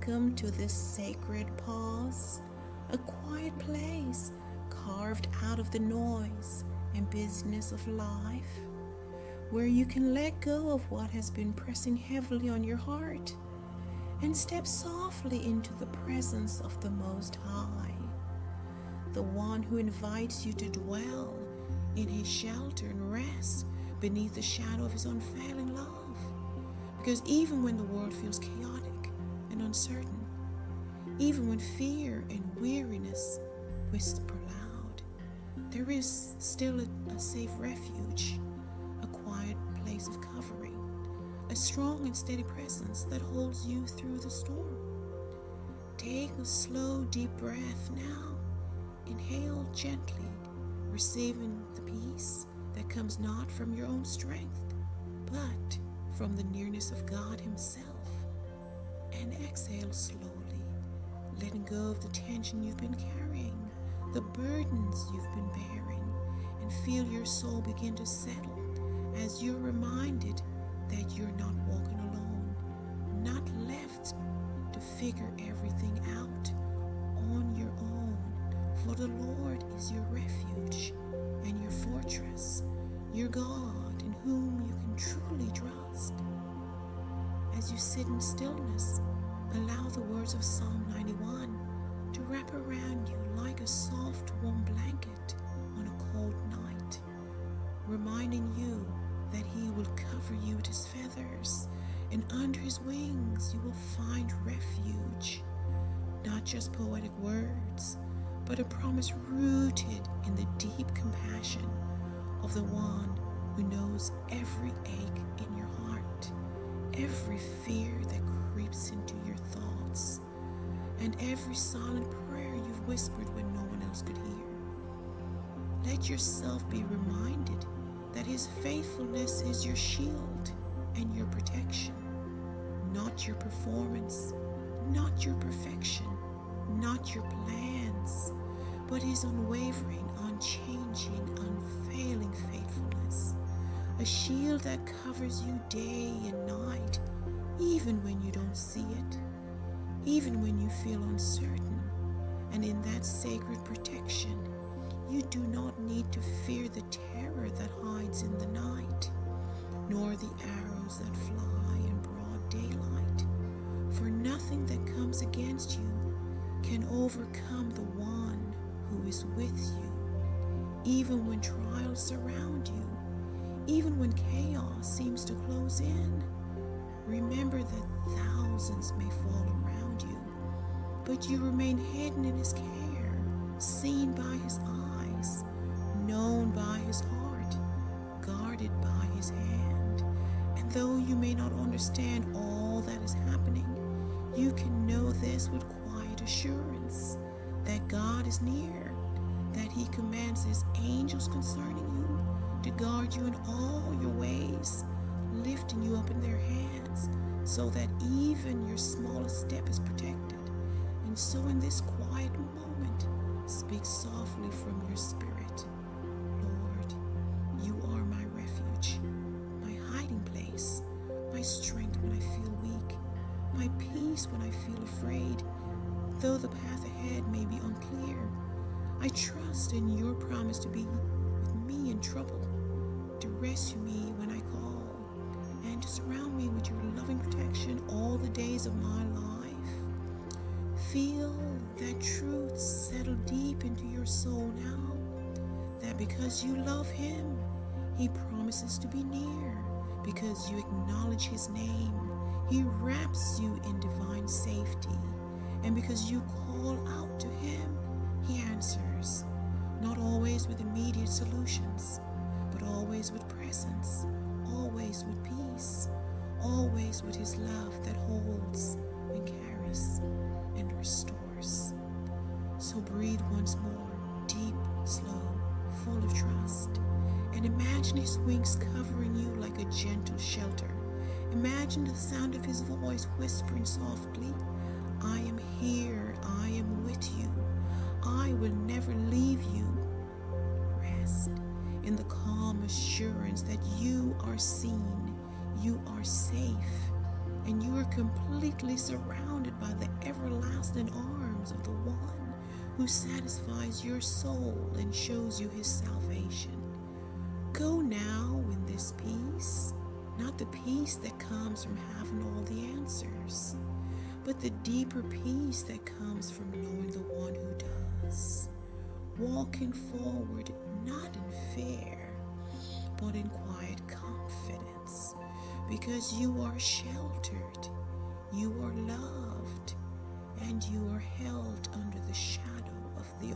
Welcome to this sacred pause, a quiet place carved out of the noise and busyness of life, where you can let go of what has been pressing heavily on your heart and step softly into the presence of the Most High, the one who invites you to dwell in his shelter and rest beneath the shadow of his unfailing love. Because even when the world feels chaotic and uncertain, even when fear and weariness whisper loud, there is still a safe refuge, a quiet place of covering, a strong and steady presence that holds you through the storm. Take a slow, deep breath now. Inhale gently, receiving the peace that comes not from your own strength, but from the nearness of God himself. And exhale slowly, letting go of the tension you've been carrying, the burdens you've been bearing, and feel your soul begin to settle as you're reminded that you're not walking alone, not left to figure everything out on your own. For the Lord is your refuge and your fortress, your God in whom you can truly trust. As you sit in stillness, allow the words of Psalm 91 to wrap around you like a soft, warm blanket on a cold night, reminding you that he will cover you with his feathers, and under his wings you will find refuge. Not just poetic words, but a promise rooted in the deep compassion of the one who knows every ache in your heart, every fear that creeps into your thoughts, and every silent prayer you've whispered when no one else could hear. Let yourself be reminded that his faithfulness is your shield and your protection, not your performance, not your perfection, not your plans, but his unwavering, unchanging, unfailing faithfulness. A shield that covers you day and night, even when you don't see it, even when you feel uncertain. And in that sacred protection, you do not need to fear the terror that hides in the night, nor the arrows that fly in broad daylight. For nothing that comes against you can overcome the one who is with you, even when trials surround you, even when chaos seems to close in. Remember that thousands may fall around you, but you remain hidden in his care, seen by his eyes, known by his heart, guarded by his hand. And though you may not understand all that is happening, you can know this with quiet assurance, that God is near, that he commands his angels concerning you to guard you in all your ways, lifting you up in their hands, so that even your smallest step is protected. And so in this quiet moment, speak softly from your spirit. Lord, you are my refuge, my hiding place, my strength when I feel weak, my peace when I feel afraid. Though the path ahead may be unclear, I trust in your promise to be with me in trouble, to rescue me when I call, and to surround me with your loving protection all the days of my life. Feel that truth settle deep into your soul now, that because you love him, he promises to be near. Because you acknowledge his name, he wraps you in divine safety. And because you call out to him, he answers, not always with immediate solutions, but always with presence, always with peace, always with his love that holds and carries and restores. So breathe once more, deep, slow, full of trust, and imagine his wings covering you like a gentle shelter. Imagine the sound of his voice whispering softly, I am here, I am with you, I will never leave you. Rest in the calm assurance that you are seen, you are safe, and you are completely surrounded by the everlasting arms of the one who satisfies your soul and shows you his salvation. Go now in this peace, not the peace that comes from having all the answers, but the deeper peace that comes from knowing the one who does. Walking forward not in fear, but in quiet confidence, because you are sheltered, you are loved, and you are held under the shadow of the